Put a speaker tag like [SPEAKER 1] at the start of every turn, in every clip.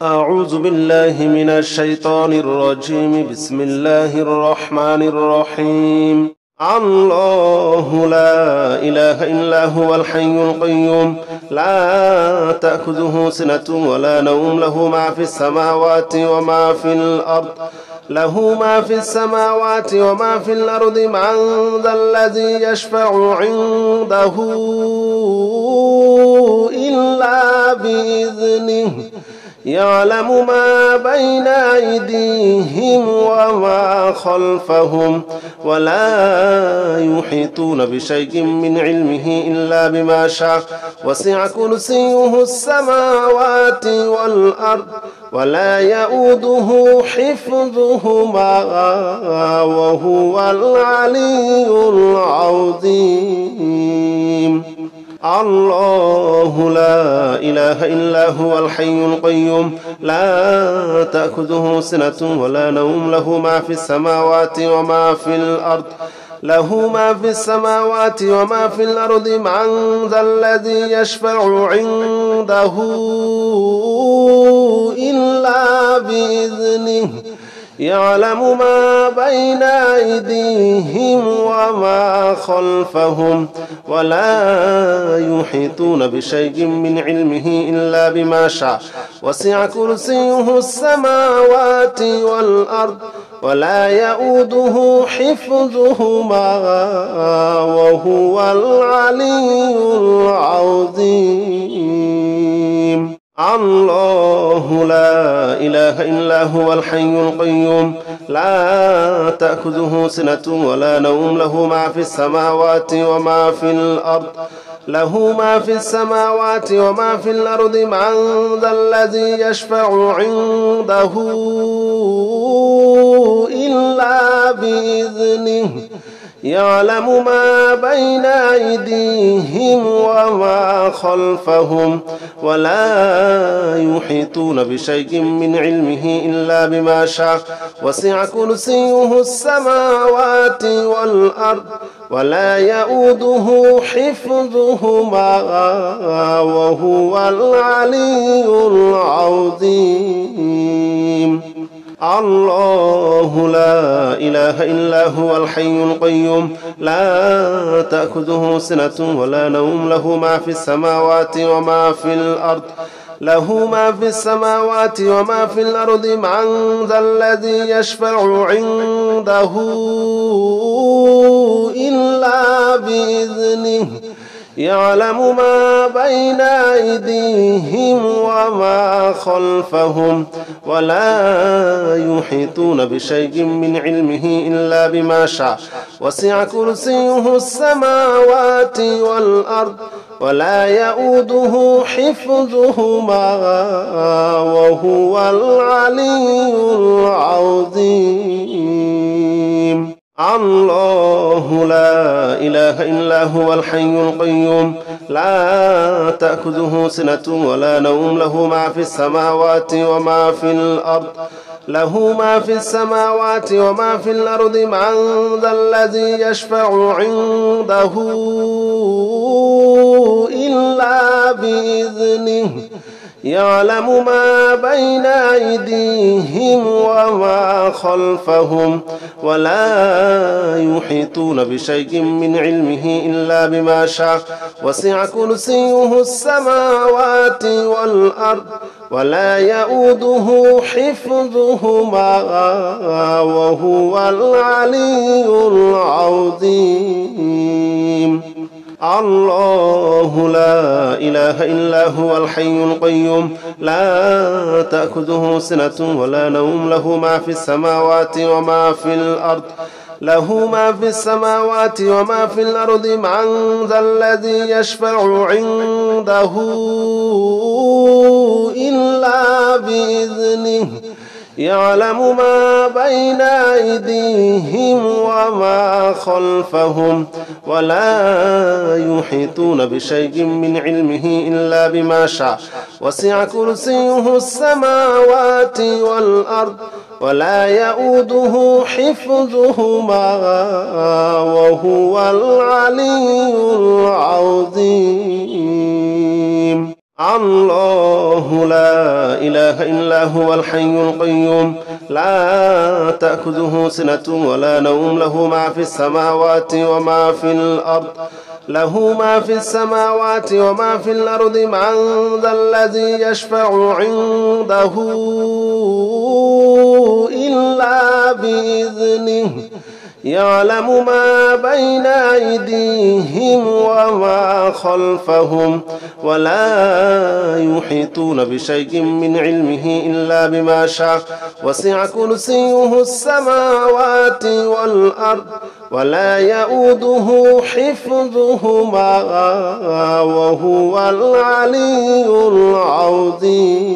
[SPEAKER 1] أعوذ بالله من الشيطان الرجيم. بسم الله الرحمن الرحيم. الله لا إله إلا هو الحي القيوم لا تأخذه سنة ولا نوم له ما في السماوات وما في الأرض من ذا الذي يشفع عنده إلا بإذنه يعلم ما بين أيديهم وما خلفهم ولا يحيطون بشيء من علمه إلا بما شاء وسع كرسيه السماوات والأرض ولا يؤوده حفظهما وهو العلي العظيم. الله لا إله إلا هو الحي القيوم لا تأخذه سنة ولا نوم له ما في السماوات وما في الأرض من ذا الذي يشفع عنده إلا بإذنه يعلم ما بين أيديهم وما خلفهم ولا يحيطون بشيء من علمه إلا بما شاء وسع كرسيه السماوات والأرض ولا يؤوده حفظهما وهو العلي العظيم. الله لا إله إلا هو الحي القيوم لا تأخذه سنة ولا نوم له ما في السماوات وما في الأرض من ذا الذي يشفع عنده إلا بإذنه يعلم ما بين أيديهم وما خلفهم ولا يحيطون بشيء من علمه إلا بما شاء وسع كرسيه السماوات والأرض ولا يؤوده حفظهما وهو العلي العظيم. الله لا إله إلا هو الحي القيوم لا تأخذه سنة ولا نوم له ما في السماوات وما في الأرض من ذا الذي يشفع عنده إلا بإذنه يعلم ما بين أيديهم وما خلفهم ولا يحيطون بشيء من علمه إلا بما شاء وسع كرسيه السماوات والأرض ولا يؤوده حفظهما وهو العلي العظيم. الله لا إله إلا هو الحي القيوم لا تأخذه سنة ولا نوم له ما في السماوات وما في الأرض من ذا الذي يشفع عنده إلا بإذنه يعلم ما بين أيديهم وما خلفهم ولا يحيطون بشيء من علمه إلا بما شاء وسع كرسيه السماوات والأرض ولا يؤوده حفظهما وهو العلي العظيم. الله لا إله إلا هو الحي القيوم لا تأخذه سنة ولا نوم له ما في السماوات وما في الأرض من ذا الذي يشفع عنده إلا بإذنه يعلم ما بين أيديهم وما خلفهم ولا يحيطون بشيء من علمه إلا بما شاء وسع كرسيه السماوات والأرض ولا يؤوده حفظهما وهو العلي العظيم. الله لا إله إلا هو الحي القيوم لا تأخذه سنة ولا نوم له ما في السماوات وما في الأرض وما في الأرض من ذا الذي يشفع عنده إلا بإذنه يعلم ما بين أيديهم وما خلفهم ولا يحيطون بشيء من علمه إلا بما شاء وسع كرسيه السماوات والأرض ولا يؤوده حفظهما وهو العلي العظيم.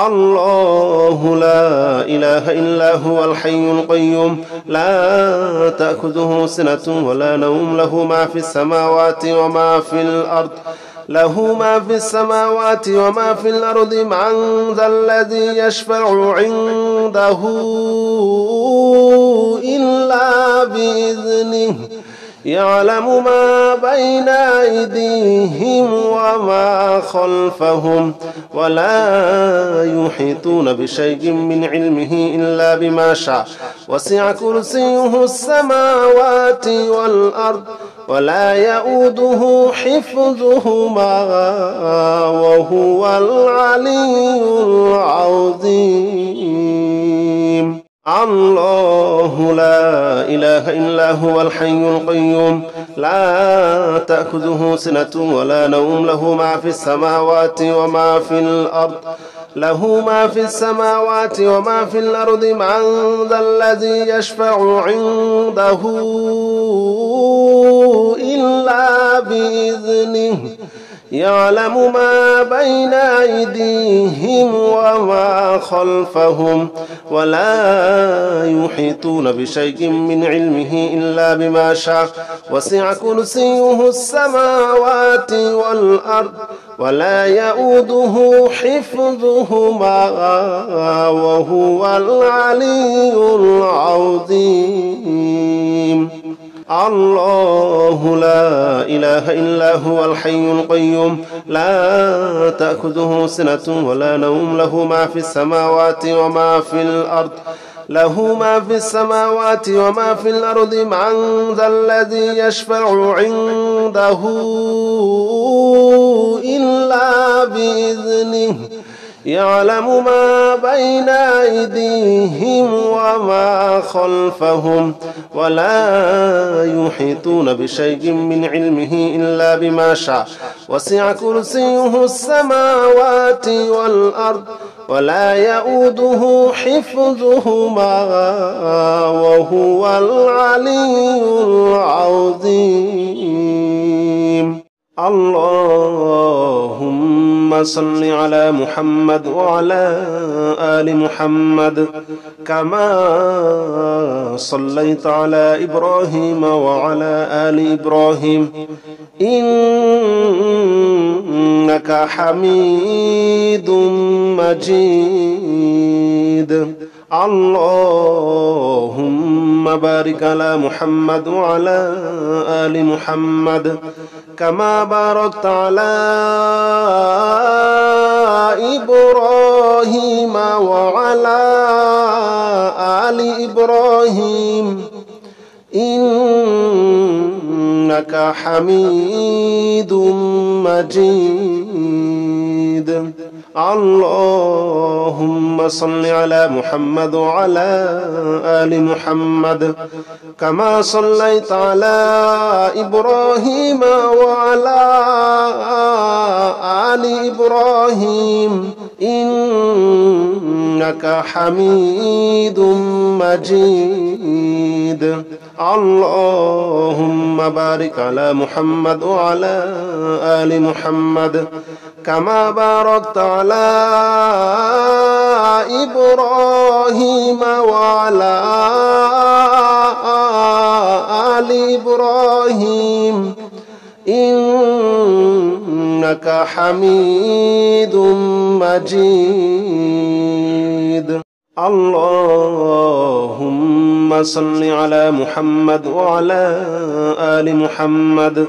[SPEAKER 1] الله لا إله إلا هو الحي القيوم لا تأخذه سنة ولا نوم له ما في السماوات وما في الأرض من ذا الذي يشفع عنده إلا بإذنه يعلم ما بين أيديهم وما خلفهم ولا يحيطون بشيء من علمه إلا بما شاء وسع كرسيه السماوات والأرض ولا يؤوده حفظهما وهو العلي العظيم. الله لا إله إلا هو الحي القيوم لا تأخذه سنة ولا نوم له ما في السماوات وما في الأرض من ذا الذي يشفع عنده إلا بإذنه يعلم ما بين أيديهم وما خلفهم ولا يحيطون بشيء من علمه إلا بما شاء وسع كرسيه السماوات والأرض ولا يؤوده حفظهما وهو العلي العظيم. الله لا إله إلا هو الحي القيوم لا تأخذه سنة ولا نوم له ما في السماوات وما في الأرض من ذا الذي يشفع عنده إلا بإذنه يعلم ما بين أيديهم وما خلفهم ولا يحيطون بشيء من علمه إلا بما شاء وسع كرسيه السماوات والأرض ولا يؤوده حفظهما وهو العلي العظيم. اللهم صل على محمد وعلى آل محمد كما صليت على إبراهيم وعلى آل إبراهيم إنك حميد مجيد. اللهم بارك على محمد وعلى آل محمد كما باركت على إبراهيم وعلى آل إبراهيم إنك حميد مجيد. اللهم صل على محمد وعلى آل محمد كما صليت على إبراهيم وعلى آل إبراهيم إنك حميد مجيد. اللهم بارك على محمد وعلى آل محمد كما باركت على إبراهيم وعلى آل إبراهيم إنك حميد مجيد. اللهم اللهم صل على محمد وعلى آل محمد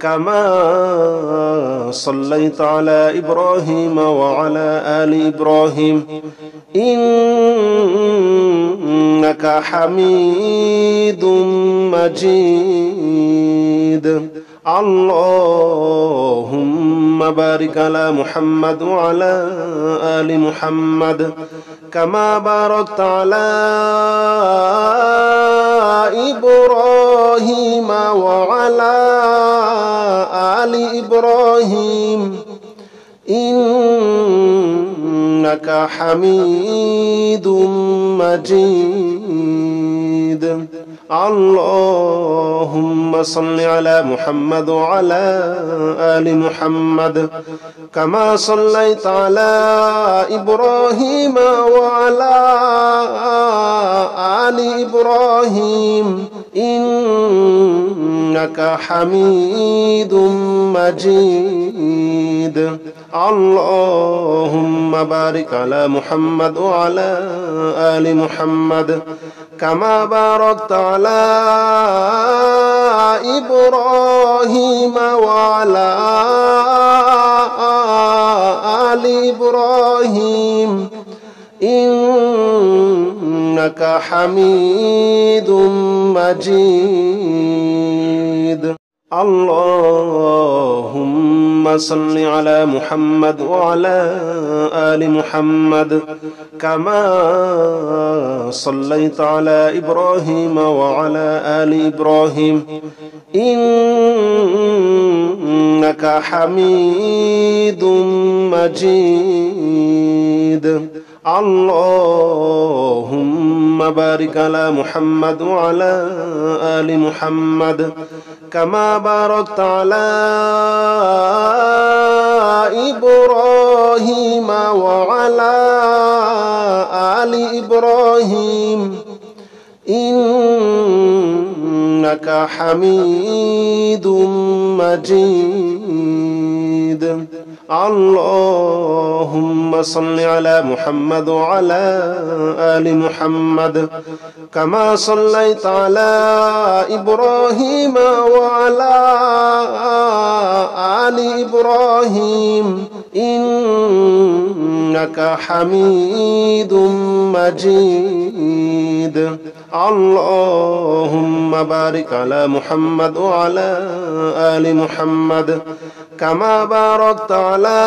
[SPEAKER 1] كما صليت على إبراهيم وعلى آل إبراهيم إنك حميد مجيد. اللهم بارك على محمد وعلى آل محمد كما باركت على إبراهيم وعلى آل إبراهيم إنك حميد مجيد. اللهم صل على محمد وعلى آل محمد كما صليت على إبراهيم وعلى آل إبراهيم إنك حميد مجيد. اللهم بارك على محمد وعلى آل محمد كما باركت على إبراهيم وعلى آل إبراهيم إنك حميد مجيد. اللهم صل على محمد وعلى آل محمد كما صليت على إبراهيم وعلى آل إبراهيم إنك حميد مجيد. اللهم بارك على محمد وعلى آل محمد كما باركت على إبراهيم وعلى آل إبراهيم إنك حميد مجيد. اللهم صل على محمد وعلى آل محمد كما صليت على إبراهيم وعلى آل إبراهيم إنك حميد مجيد. اللهم بارك على محمد وعلى آل محمد كما باركت على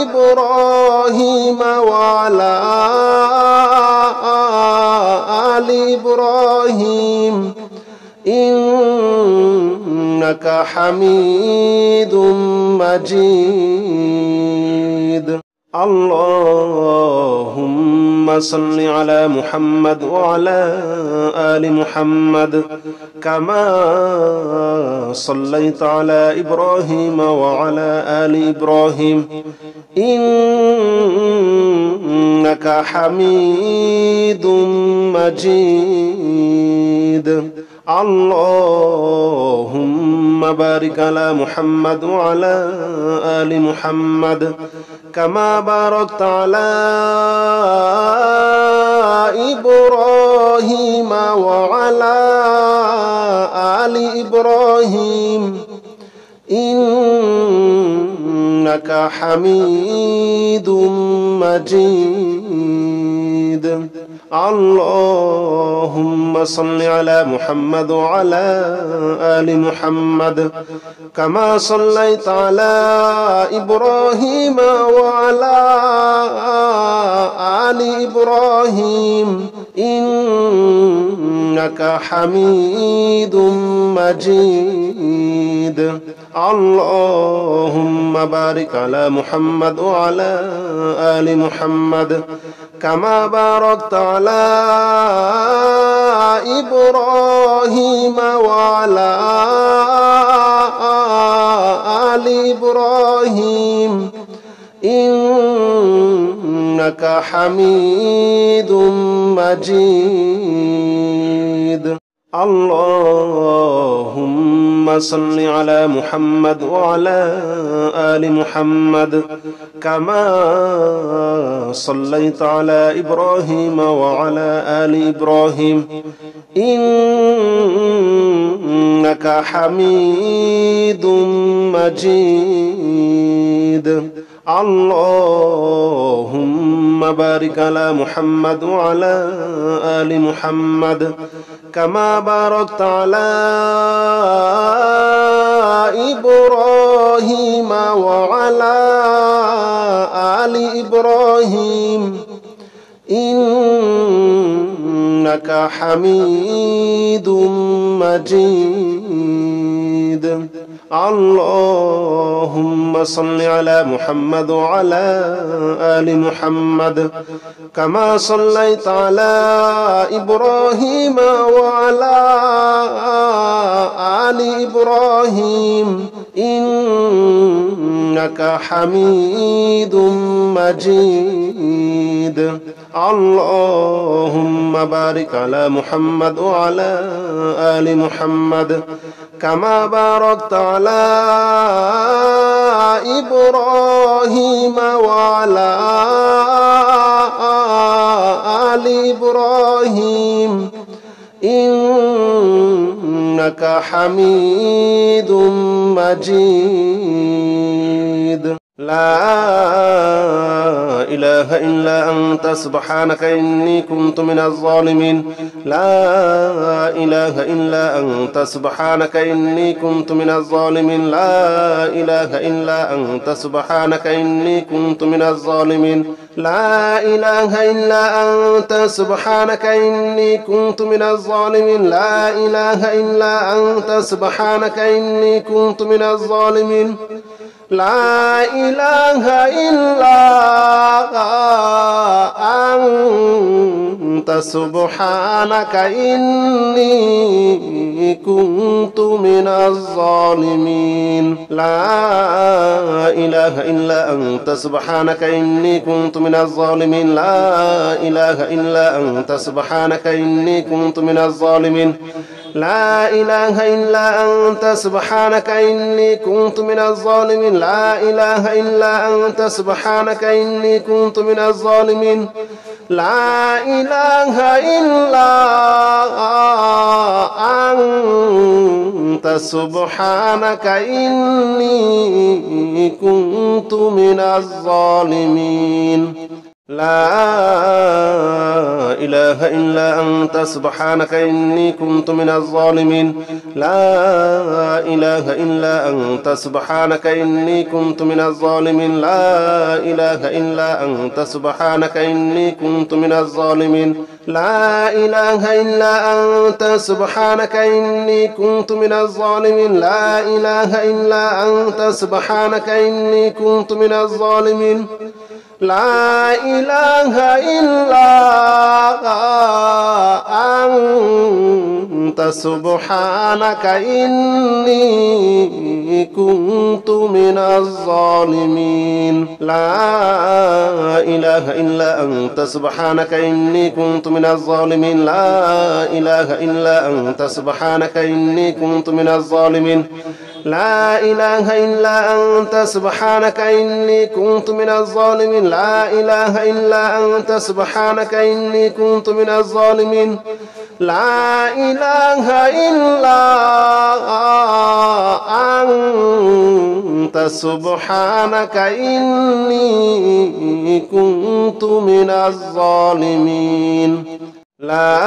[SPEAKER 1] إبراهيم وعلى آل إبراهيم إنك حميد مجيد. اللهم صل على محمد وعلى آل محمد كما صليت على إبراهيم وعلى آل إبراهيم إنك حميد مجيد. اللهم بارك على محمد وعلى آل محمد كما باركت على إبراهيم وعلى آل إبراهيم إنك حميد مجيد. اللهم صل على محمد وعلى آل محمد كما صليت على إبراهيم وعلى آل إبراهيم إنك حميد مجيد. اللهم بارك على محمد وعلى آل محمد كما باركت على إبراهيم وعلى آل إبراهيم إنك حميد مجيد. اللهم اللهم صل على محمد وعلى آل محمد كما صليت على إبراهيم وعلى آل إبراهيم إنك حميد مجيد. اللهم بارك على محمد وعلى آل محمد كما باركت على إبراهيم وعلى آل إبراهيم إنك حميد مجيد. اللهم صل على محمد وعلى آل محمد كما صليت على إبراهيم وعلى آل إبراهيم إنك حميد مجيد. اللهم بارك على محمد وعلى آل محمد كما باركت على إبراهيم وعلى آل إبراهيم إنك حميد مجيد. لا إله إلا أنت سبحانك إني كنت من الظالمين. لا إله إلا أنت سبحانك إني كنت من الظالمين. لا إله إلا أنت سبحانك إني كنت من الظالمين. لا إله إلا أنت سبحانك إني كنت من الظالمين. لا إله إلا أنت سبحانك إني كنت من الظالمين. لا إله إلا أنت سبحانك إني كنت من الظالمين. لا إله إلا أنت سبحانك إني كنت من الظالمين. لا إله إلا أنت سبحانك إني كنت من الظالمين. لا إله إلا أنت سبحانك إني كنت من الظالمين. لا إله إلا أنت سبحانك إني كنت من الظالمين. لا إله إلا أنت سبحانك إني كنت من الظالمين. لا إله إلا أنت سبحانك إني كنت من الظالمين. لا إله إلا أنت سبحانك إني كنت من الظالمين. لا إله إلا أنت سبحانك إني كنت من الظالمين. لا إله إلا أنت سبحانك إني كنت من الظالمين. لا إله إلا أنت سبحانك إني كنت من الظالمين. لا إله إلا أنت سبحانك إني كنت من الظالمين. لا إله إلا أنت سبحانك إني كنت من الظالمين. لا إله إلا أنت سبحانك إني كنت من الظالمين. لا إله إلا أنت سبحانك إني كنت من الظالمين. لا إله إلا أنت سبحانك إني كنت من الظالمين. لا إله إلا أنت سبحانك إني كنت من الظالمين. لا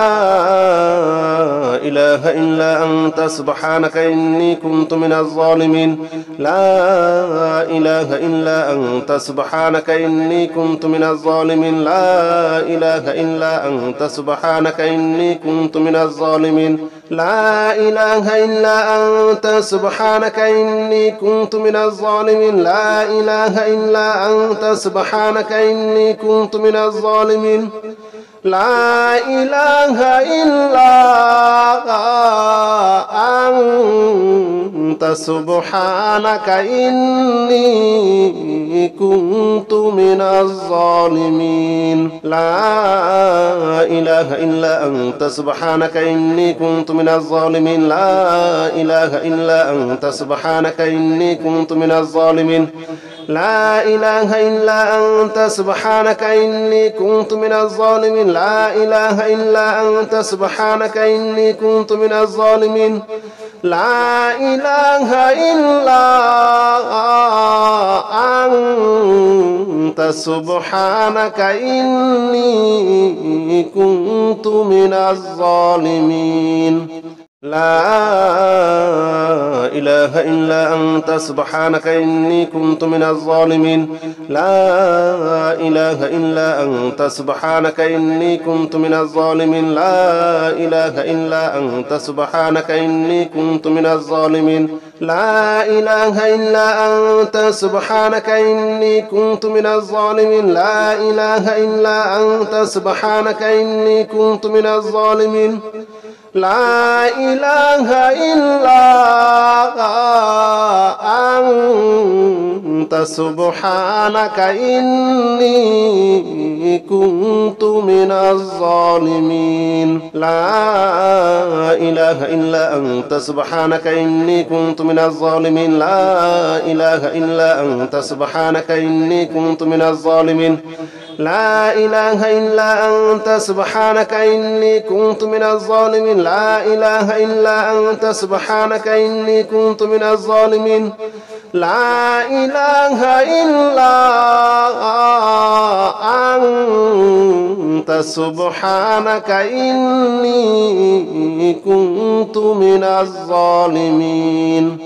[SPEAKER 1] إله إلا أنت سبحانك إني كنت من الظالمين. لا إله إلا أنت سبحانك إني كنت من الظالمين. لا إله إلا أنت سبحانك إني كنت من الظالمين. لا إله إلا أنت سبحانك إني كنت من الظالمين. لا إله إلا أنت سبحانك إني كنت من الظالمين. لا إله إلا أنت سبحانك إني كنت من الظالمين لا إله إلا أنت سبحانك إني كنت من الظالمين لا إله إلا أنت سبحانك إني كنت من الظالمين لا إله إلا أنت سبحانك إني كنت من الظالمين لا إله إلا أنت سبحانك إني كنت من الظالمين لا إله إلا أنت سبحانك إني كنت من الظالمين لا إله إلا أنت سبحانك إني كنت من الظالمين لا إله إلا أنت سبحانك إني كنت من الظالمين لا إله إلا أنت سبحانك إني كنت من الظالمين لا إله إلا أنت سبحانك إني كنت من الظالمين لا إله إلا أنت سبحانك إني كنت من الظالمين لا إله إلا أنت سبحانك إني كنت من الظالمين لا إله إلا أنت سبحانك إني كنت من الظالمين لا إله إلا أنت سبحانك إني كنت من الظالمين لا إله إلا أنت سبحانك إني كنت من الظالمين لا إله إلا أنت سبحانك إني كنت من الظالمين لا إله إلا أنت سبحانك إني كنت من الظالمين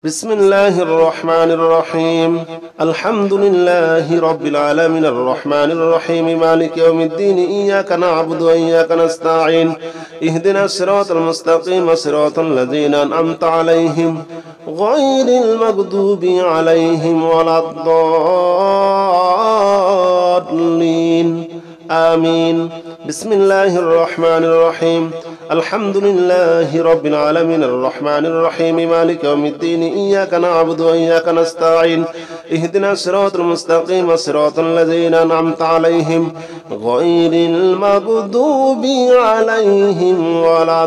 [SPEAKER 1] بسم الله الرحمن الرحيم الحمد لله رب العالمين الرحمن الرحيم مالك يوم الدين إياك نعبد وإياك نستعين اهدنا الصراط المستقيم صراط الذين أنعمت عليهم غير المغضوب عليهم ولا الضالين آمين بسم الله الرحمن الرحيم الحمد لله رب العالمين الرحمن الرحيم مالك يوم الدين إياك نعبد وإياك نستعين اهدنا الصراط المستقيم صراط الذين أنعمت عليهم غير المغضوب عليهم ولا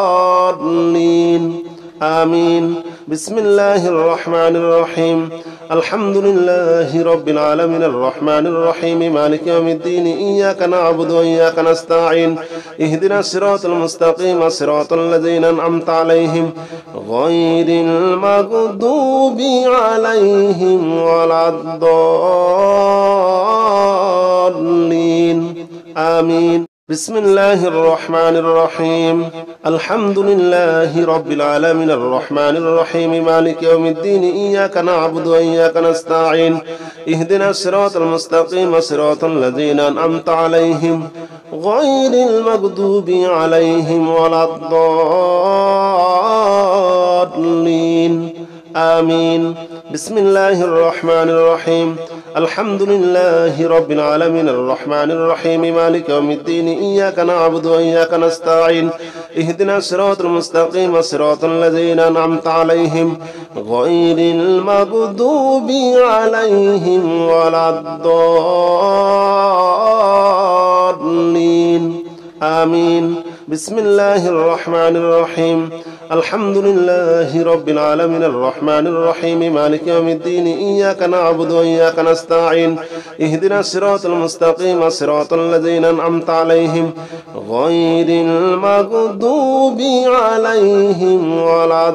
[SPEAKER 1] الضالين آمين بسم الله الرحمن الرحيم الحمد لله رب العالمين الرحمن الرحيم مالك يوم الدين إياك نعبد وإياك نستعين اهدنا الصراط المستقيم صراط الذين أنعمت عليهم غير المغضوب عليهم ولا الضالين آمين بسم الله الرحمن الرحيم الحمد لله رب العالمين الرحمن الرحيم مالك يوم الدين إياك نعبد وإياك نستعين اهدنا الصراط المستقيم صراط الذين أنعمت عليهم غير المغضوب عليهم ولا الضالين آمين بسم الله الرحمن الرحيم الحمد لله رب العالمين الرحمن الرحيم مالك يوم الدين إياك نعبد وإياك نستعين اهدنا الصراط المستقيم صراط الذين أنعمت عليهم غير المغضوب عليهم ولا الضالين آمين بسم الله الرحمن الرحيم الحمد لله رب العالمين الرحمن الرحيم مالك يوم الدين إياك نعبد وإياك نستعين اهدنا الصراط المستقيم صراط الذين أنعمت عليهم غير المغضوب عليهم ولا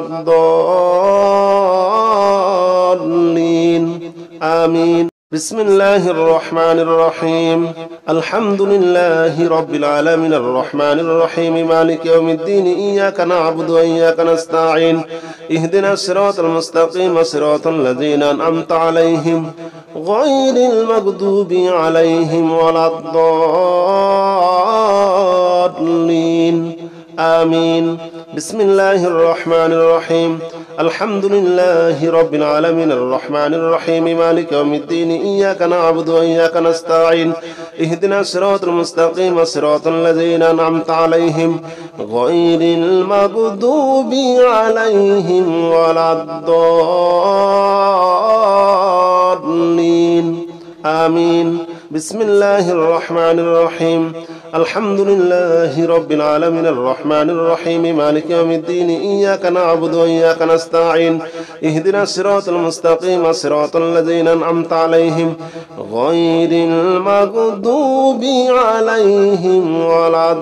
[SPEAKER 1] الضالين آمين بسم الله الرحمن الرحيم الحمد لله رب العالمين الرحمن الرحيم مالك يوم الدين إياك نعبد وإياك نستعين اهدنا الصراط المستقيم صراط الذين أنعمت عليهم غير المغضوب عليهم ولا الضالين آمين بسم الله الرحمن الرحيم الحمد لله رب العالمين الرحمن الرحيم مالك يوم الدين إياك نعبد وإياك نستعين اهدنا الصراط المستقيم صراط الذين أنعمت عليهم غير المغضوب عليهم ولا الضالين آمين. بسم الله الرحمن الرحيم الحمد لله رب العالمين الرحمن الرحيم مالك يوم الدين إياك نعبد وإياك نستعين اهدنا الصراط المستقيم صراط الذين أنعمت عليهم غير المغضوب عليهم ولا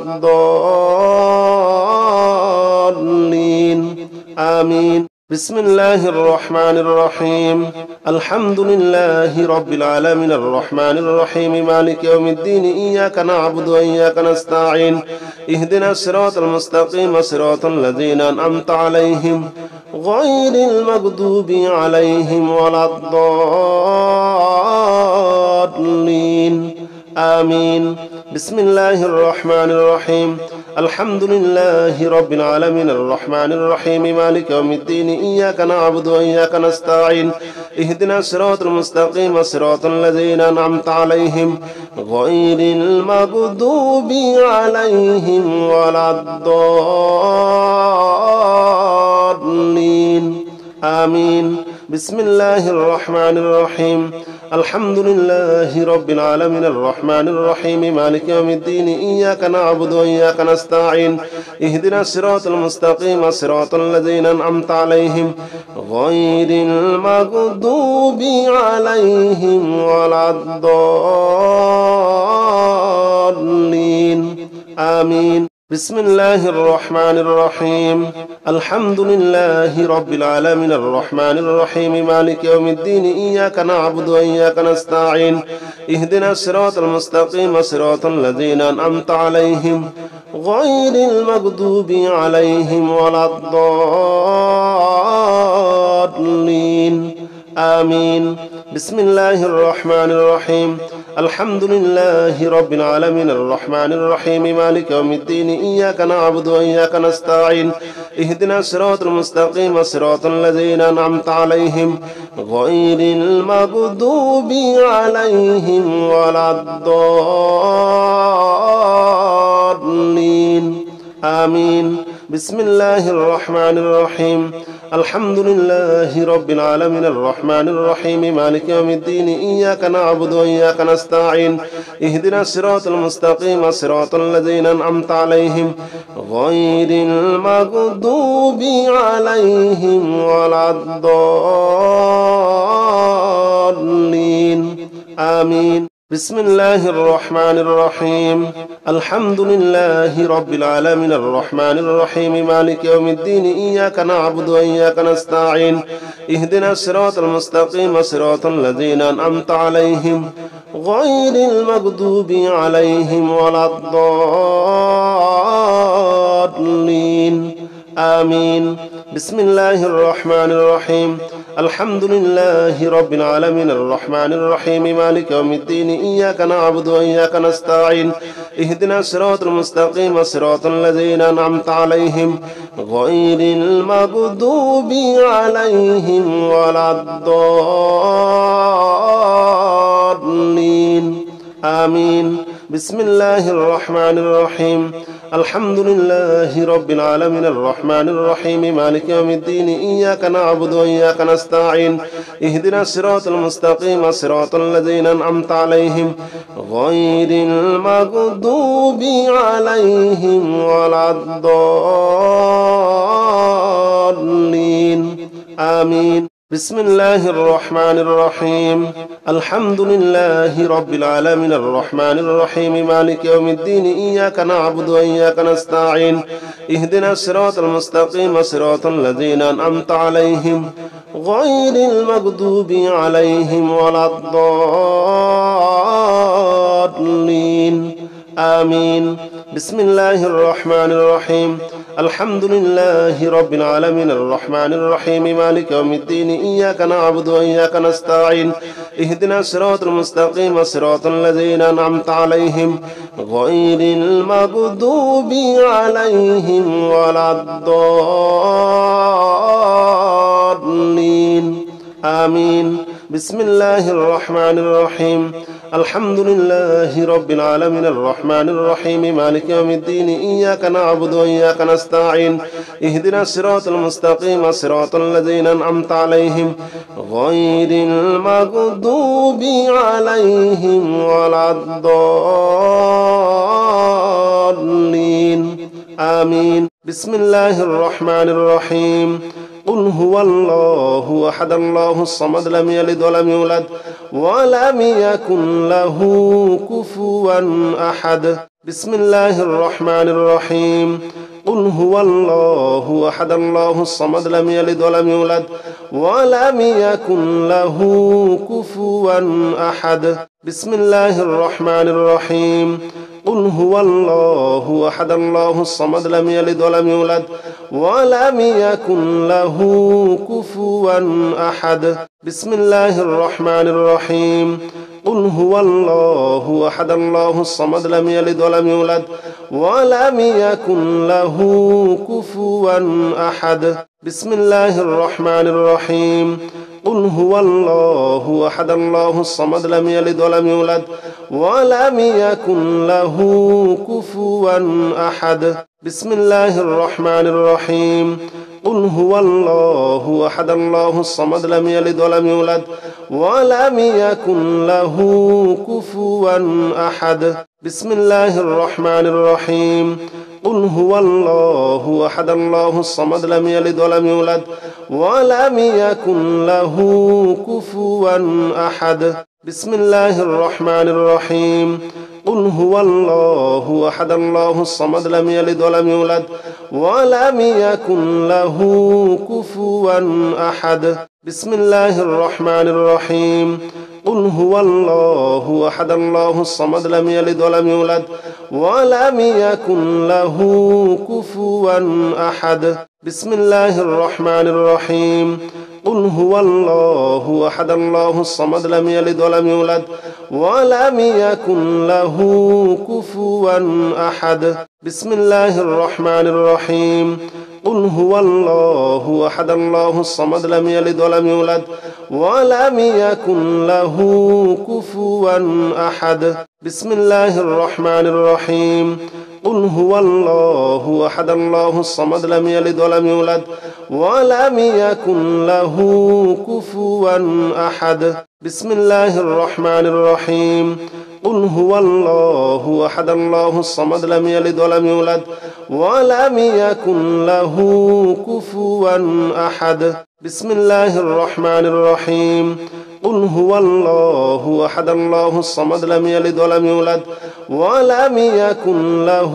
[SPEAKER 1] الضالين آمين. بسم الله الرحمن الرحيم الحمد لله رب العالمين الرحمن الرحيم مالك يوم الدين إياك نعبد وإياك نستعين اهدنا الصراط المستقيم صراط الذين أنعمت عليهم غير المغضوب عليهم ولا الضالين آمين. بسم الله الرحمن الرحيم الحمد لله رب العالمين الرحمن الرحيم مالك يوم الدين إياك نعبد وإياك نستعين اهدنا الصراط المستقيم صراط الذين أنعمت عليهم غير المغضوب عليهم ولا الضالين آمين. بسم الله الرحمن الرحيم الحمد لله رب العالمين الرحمن الرحيم مالك يوم الدين إياك نعبد وإياك نستعين اهدنا الصراط المستقيم صراط الذين أنعمت عليهم غير المغضوب عليهم ولا الضالين آمين. بسم الله الرحمن الرحيم الحمد لله رب العالمين الرحمن الرحيم مالك يوم الدين إياك نعبد وإياك نستعين اهدنا الصراط المستقيم صراط الذين أنعمت عليهم غير المغضوب عليهم ولا الضالين آمين. بسم الله الرحمن الرحيم الحمد لله رب العالمين الرحمن الرحيم مالك يوم الدين إياك نعبد وإياك نستعين اهدنا الصراط المستقيم صراط الذين أنعمت عليهم غير المغضوب عليهم ولا الضالين آمين. بسم الله الرحمن الرحيم الحمد لله رب العالمين الرحمن الرحيم مالك يوم الدين إياك نعبد وإياك نستعين اهدنا الصراط المستقيم صراط الذين أنعمت عليهم غير المغضوب عليهم ولا الضالين آمين. بسم الله الرحمن الرحيم الحمد لله رب العالمين الرحمن الرحيم مالك يوم الدين إياك نعبد وإياك نستعين اهدنا الصراط المستقيم صراط الذين أنعمت عليهم غير المغضوب عليهم ولا الضالين آمين. بسم الله الرحمن الرحيم الحمد لله رب العالمين الرحمن الرحيم مالك يوم الدين إياك نعبد وإياك نستعين اهدنا الصراط المستقيم صراط الذين أنعمت عليهم غير المغضوب عليهم ولا الضالين آمين. بسم الله الرحمن الرحيم الحمد لله رب العالمين الرحمن الرحيم مالك يوم الدين إياك نعبد وإياك نستعين اهدنا الصراط المستقيم صراط الذين أنعمت عليهم غير المغضوب عليهم ولا الضالين آمين. بسم الله الرحمن الرحيم الحمد لله رب العالمين الرحمن الرحيم مالك يوم الدين إياك نعبد وإياك نستعين اهدنا الصراط المستقيم صراط الذين أنعمت عليهم غير المغضوب عليهم ولا الضالين آمين. بسم الله الرحمن الرحيم الحمد لله رب العالمين الرحمن الرحيم مالك يوم الدين إياك نعبد وإياك نستعين اهدنا الصراط المستقيم صراط الذين أنعمت عليهم غير المغضوب عليهم ولا الضالين الضالين آمين. بسم الله الرحمن الرحيم. الحمد لله رب العالمين الرحمن الرحيم مالك يوم الدين إياك نعبد وإياك نستعين اهدنا الصراط المستقيم صراط الذين أنعمت عليهم غير المغضوب عليهم ولا الضالين آمين. بسم الله الرحمن الرحيم. قل هو الله أحد الله الصمد لم يلد ولم يولد ولم يكن له كفوا أحد. بسم الله الرحمن الرحيم. قل هو الله أحد الله الصمد لم يلد ولم يولد ولم يكن له كفوا أحد. بسم الله الرحمن الرحيم. قل هو الله أحد الله الصمد لم يلد ولم يولد ولم يكن له كفوا أحد. بسم الله الرحمن الرحيم. قل هو الله أحد الله الصمد لم يلد ولم يولد ولم يكن له كفوا أحد. بسم الله الرحمن الرحيم. قل هو الله أحد الله الصمد لم يلد ولم يولد ولم يكن له كفوا أحد. بسم الله الرحمن الرحيم. قل هو الله أحد الله الصمد لم يلد ولم يولد ولم يكن له كفوا أحد. بسم الله الرحمن الرحيم. قل هو الله أحد الله الصمد لم يلد ولم يولد ولم يكن له كفوا أحد. بسم الله الرحمن الرحيم. قل هو الله أحد الله الصمد لم يلد ولم يولد ولم يكن له كفوا أحد. بسم الله الرحمن الرحيم. قل هو الله أحد الله الصمد لم يلد ولم يولد ولم يكن له كفوا أحد. بسم الله الرحمن الرحيم. قل هو الله أحد الله الصمد لم يلد ولم يولد ولم يكن له كفوا أحد. بسم الله الرحمن الرحيم. قل هو الله أحد الله الصمد لم يلد ولم يولد ولم يكن له كفوا أحد. بسم الله الرحمن الرحيم. قل هو الله أحد الله الصمد لم يلد ولم يولد ولم يكن له كفوا أحد. بسم الله الرحمن الرحيم. قل هو الله أحد الله الصمد لم يلد ولم يولد ولم يكن له كفوا أحد. بسم الله الرحمن الرحيم. قل هو الله أحد الله الصمد لم يلد ولم يولد ولم يكن له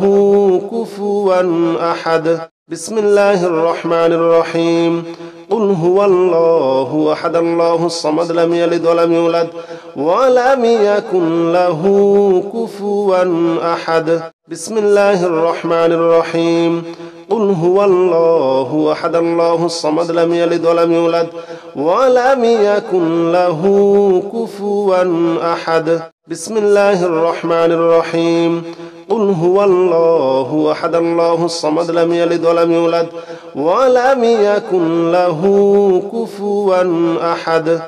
[SPEAKER 1] كفوا أحد. بسم الله الرحمن الرحيم. قل هو الله أحد الله الصمد لم يلد ولم يولد ولم يكن له كفوا أحد. بسم الله الرحمن الرحيم. قل هو الله أحد الله الصمد لم يلد ولم يولد ولم يكن له كفوا أحد. بسم الله الرحمن الرحيم. قل هو الله أحد الله الصمد لم يلد ولم يولد ولم يكن له كفوا أحد.